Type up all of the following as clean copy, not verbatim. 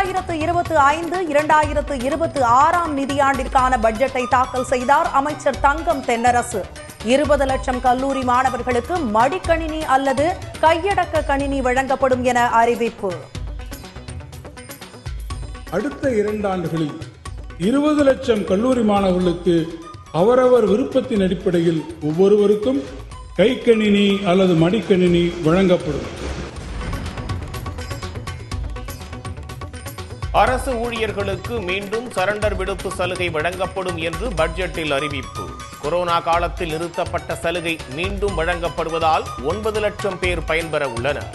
2025-2026 நிதியாண்டிற்கான பட்ஜெட்டை தாக்கல் செய்தார் அமைச்சர் தங்கம் தென்னரசு. 20 லட்சம் கல்லூரி மாணவர்களுக்கு மடிக்கணினி அல்லது கையடக்க கணினி வழங்கப்படும் என அறிவிப்பு. அடுத்த 2 ஆண்டுகளில் 20 லட்சம் கல்லூரி மாணவர்களுக்கு அவரவர் விருப்பத்தின் அடிப்படையில் ஒவ்வொருவருக்கும் கைக்கணினி அல்லது மடிக்கணினி வழங்கப்படும். அரசு ஊழியர்களுக்கு மீண்டும் சரண்டர் விடுப்பு சலுகை வழங்கப்படும் என்று பட்ஜெட்டில் அறிவிப்பு. கொரோனா காலத்தில் நிறுத்தப்பட்ட சலுகை மீண்டும் வழங்கப்படுவதால் 9 லட்சம் பேர் பயன்பெற உள்ளனர்.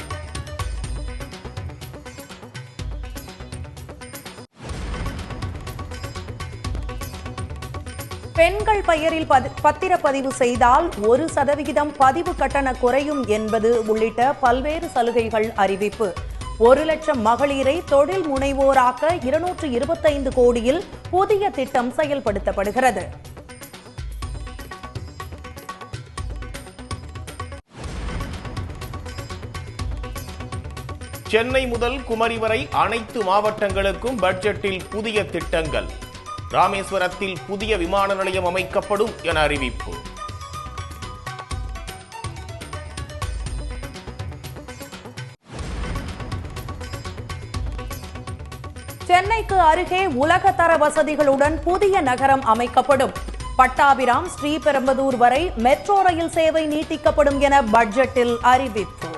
பெண்கள் பெயரில் பத்திரப்பதிவு செய்தால் 1% பதிவு கட்டண குறையும் என்பது உள்ளிட்ட பல்வேறு சலுகைகள் அறிவிப்பு. 1 லட்சம் மகளிரை தொழில் முனைவோராக்க 225 கோடியில் புதிய திட்டம் செயல்படுத்தப்படுகிறது. சென்னை முதல் குமரி வரை அனைத்து மாவட்டங்களுக்கும் பட்ஜெட்டில் புதிய திட்டங்கள். ராமேஸ்வரத்தில் புதிய விமான நிலையம் அமைக்கப்படும் என அறிவிப்பு. சென்னைக்கு அருகே உலகத்தர வசதிகளுடன் புதிய நகரம் அமைக்கப்படும். பட்டாபிராம் ஸ்ரீபெரும்புதூர் வரை மெட்ரோ ரயில் சேவை நீட்டிக்கப்படும் என பட்ஜெட்டில் அறிவிப்பு.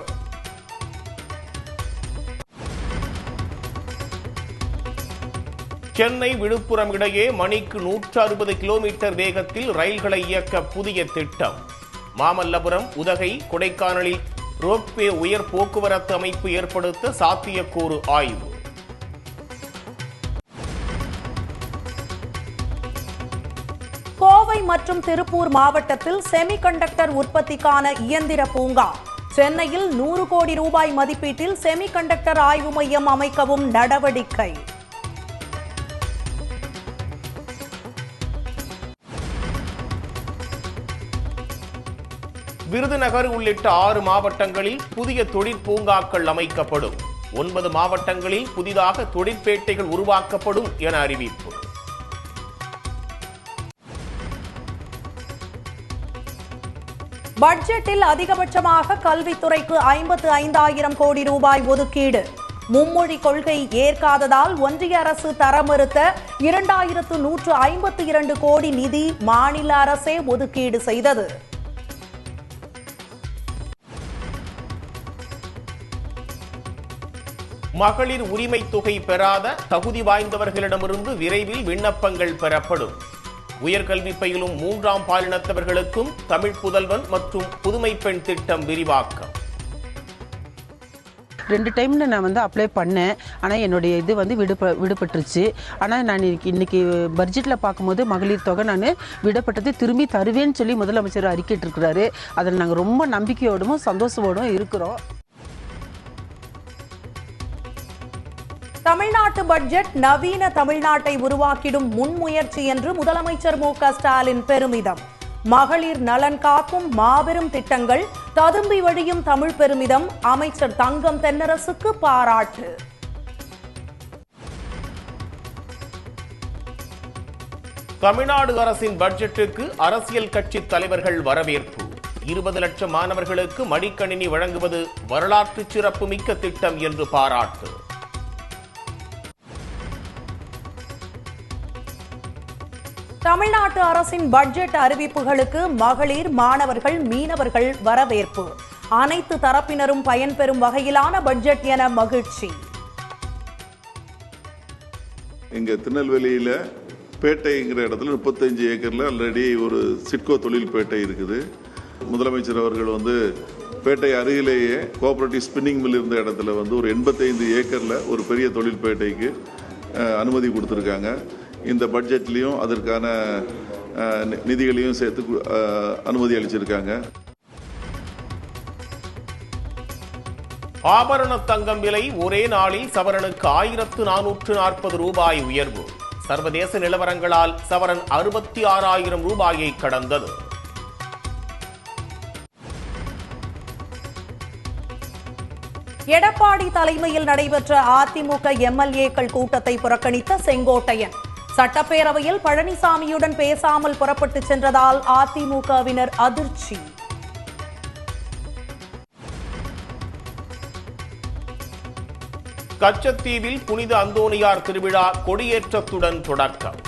சென்னை விழுப்புரம் இடையே மணிக்கு 160 கிலோமீட்டர் வேகத்தில் ரயில்களை இயக்க புதிய திட்டம். மாமல்லபுரம், உதகை, கொடைக்கானலில் ரோப்வே உயர் போக்குவரத்து அமைப்பு ஏற்படுத்த சாத்தியக்கூறு ஆய்வு. கோவை மற்றும் திருப்பூர் மாவட்டத்தில் செமிகண்டக்டர் உற்பத்திக்கான இயந்திர பூங்கா. சென்னையில் 100 கோடி ரூபாய் மதிப்பீட்டில் செமிகண்டக்டர் ஆய்வு மையம் அமைக்கவும் நடவடிக்கை. விருதுநகர் உள்ளிட்ட 6 மாவட்டங்களில் புதிய தொழிற்பூங்காக்கள் அமைக்கப்படும். 9 மாவட்டங்களில் புதிதாக தொழிற்பேட்டைகள் உருவாக்கப்படும் என அறிவிப்பு. பட்ஜெட்டில் அதிகபட்சமாக கல்வித்துறைக்கு 55,000 கோடி ரூபாய் ஒதுக்கீடு. மும்மொழி கொள்கை ஏற்காததால் ஒன்றிய அரசு தர மறுத்த 2,152 கோடி நிதி மாநில அரசே ஒதுக்கீடு செய்தது. மகளிர் உரிமை தொகை பெறாத தகுதி வாய்ந்தவர்களிடமிருந்து விரைவில் விண்ணப்பங்கள் பெறப்படும். உயர்கல்வி பயிலும் 3ஆம் பாலினத்தவர்களுக்கும் தமிழ் புதல்வன் மற்றும் புதுமை பெண் திட்டம் விரிவாக்கம். 2 டைம்ல நான் அப்ளை பண்ணேன். ஆனால் என்னுடைய இது விடுபட்டுருச்சு. ஆனால் நான் இன்னைக்கு பட்ஜெட்டில் பார்க்கும்போது மகளிர் தொகை நான் விடப்பட்டதை திரும்பி தருவேன்னு சொல்லி முதலமைச்சர் அறிக்கையிட்டிருக்கிறாரு. அதில் நாங்கள் ரொம்ப நம்பிக்கையோடும் சந்தோஷத்தோடும் இருக்கிறோம். தமிழ்நாட்டு பட்ஜெட் நவீன தமிழ்நாட்டை உருவாக்கிடும் முன்முயற்சி என்று முதலமைச்சர் மு.க. ஸ்டாலின் பெருமிதம். மகளிர் நலன் காக்கும் மாபெரும் திட்டங்கள், ததும்பி வழியும் தமிழ் பெருமிதம். அமைச்சர் தங்கம் தென்னரசுக்கு பாராட்டு. தமிழ்நாடு அரசின் பட்ஜெட்டுக்கு அரசியல் கட்சி தலைவர்கள் வரவேற்பு. 20 லட்சம் மாணவர்களுக்கு மடிக்கணினி வழங்குவது வரலாற்று சிறப்புமிக்க திட்டம் என்று பாராட்டு. தமிழ்நாட்டு அரசின் பட்ஜெட் அறிவிப்புகளுக்கு மகளிர், மாணவர்கள், மீனவர்கள் வரவேற்பு. அனைத்து தரப்பினரும் பயன்பெறும் வகையிலான பட்ஜெட் என மகிழ்ச்சி. இங்க திருநெல்வேலியில பேட்டைங்கிற இடத்துல 35 ஏக்கர்ல ஆல்ரெடி ஒரு சிட்கோ தொழில் பேட்டை இருக்குது. முதலமைச்சர் அவர்கள் பேட்டை அருகிலேயே கோஆபரேட்டிவ் ஸ்பின்னிங் மில் இருந்த இடத்துல ஒரு 85 ஏக்கர்ல ஒரு பெரிய தொழில் பேட்டைக்கு அனுமதி கொடுத்திருக்காங்க. இந்த பட்ஜெட்லயும் அதற்கான நிதிகளையும் சேர்த்து அனுமதி அளிச்சிருக்காங்க. ஆபரண தங்கம் விலை ஒரே நாளில் சவரனுக்கு 1,440 ரூபாய் உயர்வு. சர்வதேச நிலவரங்களால் சவரன் 66,000 ரூபாயை கடந்தது. எடப்பாடி தலைமையில் நடைபெற்ற அதிமுக எம்எல்ஏக்கள் கூட்டத்தை புறக்கணித்த செங்கோட்டையன் சட்டப்பேரவையில் பழனிசாமியுடன் பேசாமல் புறப்பட்டு சென்றதால் அதிமுகவினர் அதிர்ச்சி. கச்சத்தீவில் புனித அந்தோணியார் திருவிழா கொடியேற்றத்துடன் தொடக்கம்.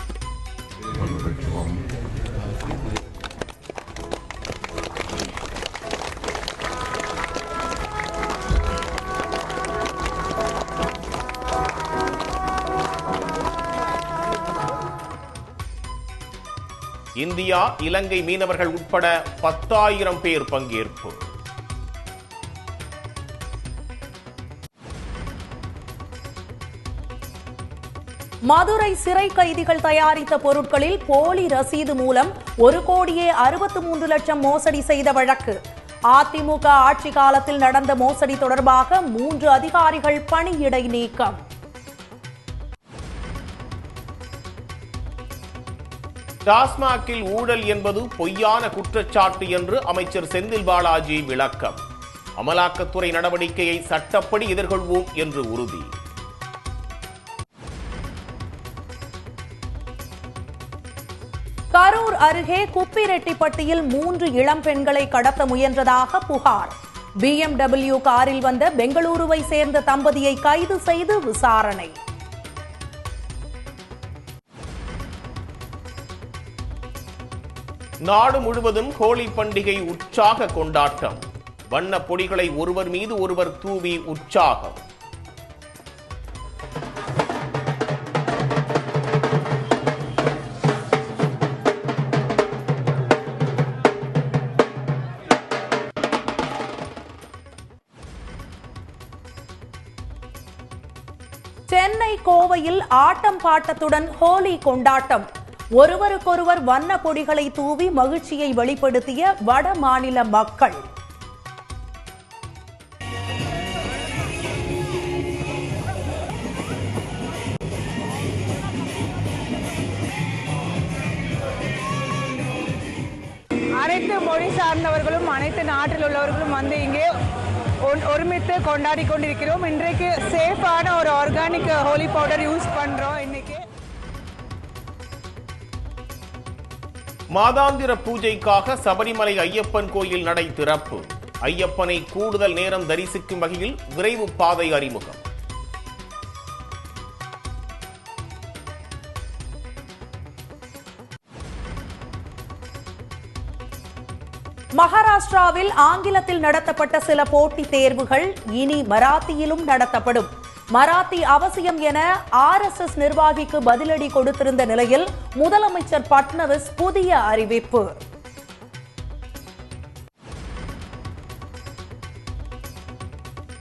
இந்தியா இலங்கை மீனவர்கள் உட்பட 10,000 பேர் பங்கேற்பு. மதுரை சிறை கைதிகள் தயாரித்த பொருட்களில் போலி ரசீது மூலம் 1,63,00,000 மோசடி செய்த வழக்கு. அதிமுக ஆட்சி காலத்தில் நடந்த மோசடி தொடர்பாக 3 அதிகாரிகள் பணியிடை நீக்கம். டாஸ்மாகில் ஊழல் என்பது பொய்யான குற்றச்சாட்டு என்று அமைச்சர் செந்தில் பாலாஜி விளக்கம். அமலாக்கத்துறை நடவடிக்கையை சட்டப்படி எதிர்கொள்வோம் என்று உறுதி. கரூர் அருகே குப்பிரெட்டிப்பட்டியில் 3 இளம் பெண்களை கடத்த முயன்றதாக புகார். BMW காரில் வந்த பெங்களூருவை சேர்ந்த தம்பதியை கைது செய்து விசாரணை. நாடு முழுவதும் ஹோலி பண்டிகை உற்சாக கொண்டாட்டம். வண்ண பொடிகளை ஒருவர் மீது ஒருவர் தூவி உற்சாகம். சென்னை கோவையில் ஆட்டம் பாட்டத்துடன் ஹோலி கொண்டாட்டம். ஒருவருக்கொருவர் வண்ண பொடிகளை தூவி மகிழ்ச்சியை வெளிப்படுத்திய வட மாநில மக்கள். அனைத்து மொழி சார்ந்தவர்களும் அனைத்து நாட்டில் உள்ளவர்களும் வந்து இங்கே ஒருமித்து கொண்டாடி கொண்டிருக்கிறோம். இன்றைக்கு சேஃபான ஒரு ஆர்கானிக் ஹோலி பவுடர் யூஸ் பண்றோம். இன்னைக்கு மாதாந்திர பூஜைக்காக சபரிமலை ஐயப்பன் கோயில் நடை திறப்பு. ஐயப்பனை கூடுதல் நேரம் தரிசிக்கும் வகையில் விரைவு பாதை அறிமுகம். மகாராஷ்டிராவில் ஆங்கிலத்தில் நடத்தப்பட்ட சில போட்டித் தேர்வுகள் இனி மராத்தியிலும் நடத்தப்படும். மராத்தி அவசியம் என RSS நிர்வாகிக்கு பதிலடி கொடுத்திருந்த நிலையில் முதலமைச்சர் பட்னவிஸ் புதிய அறிவிப்பு.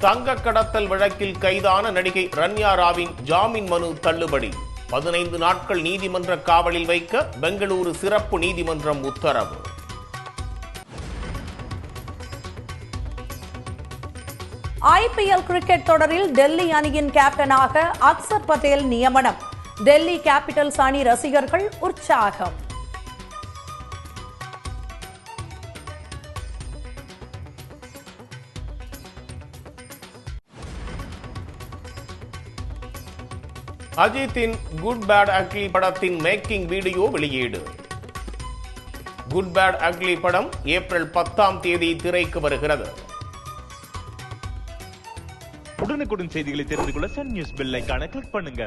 தங்க கடத்தல் வழக்கில் கைதான நடிகை ரன்யா ராவின் ஜாமீன் மனு தள்ளுபடி. 15 நாட்கள் நீதிமன்ற காவலில் வைக்க பெங்களூரு சிறப்பு நீதிமன்றம் உத்தரவு. IPL கிரிக்கெட் தொடரில் டெல்லி அணியின் கேப்டனாக அக்சர் பட்டேல் நியமனம். டெல்லி கேபிட்டல்ஸ் அணி ரசிகர்கள் உற்சாகம். அஜித்தின் குட் பேட் அக்லி படத்தின் மேக்கிங் வீடியோ வெளியீடு. குட் பேட் அக்லி படம் ஏப்ரல் 10ஆம் தேதி திரைக்கு வருகிறது. உடனுக்குடன் செய்திகளை தெரிந்து கொள்ள சன் நியூஸ் பெல் ஐகானை கிளிக் பண்ணுங்க.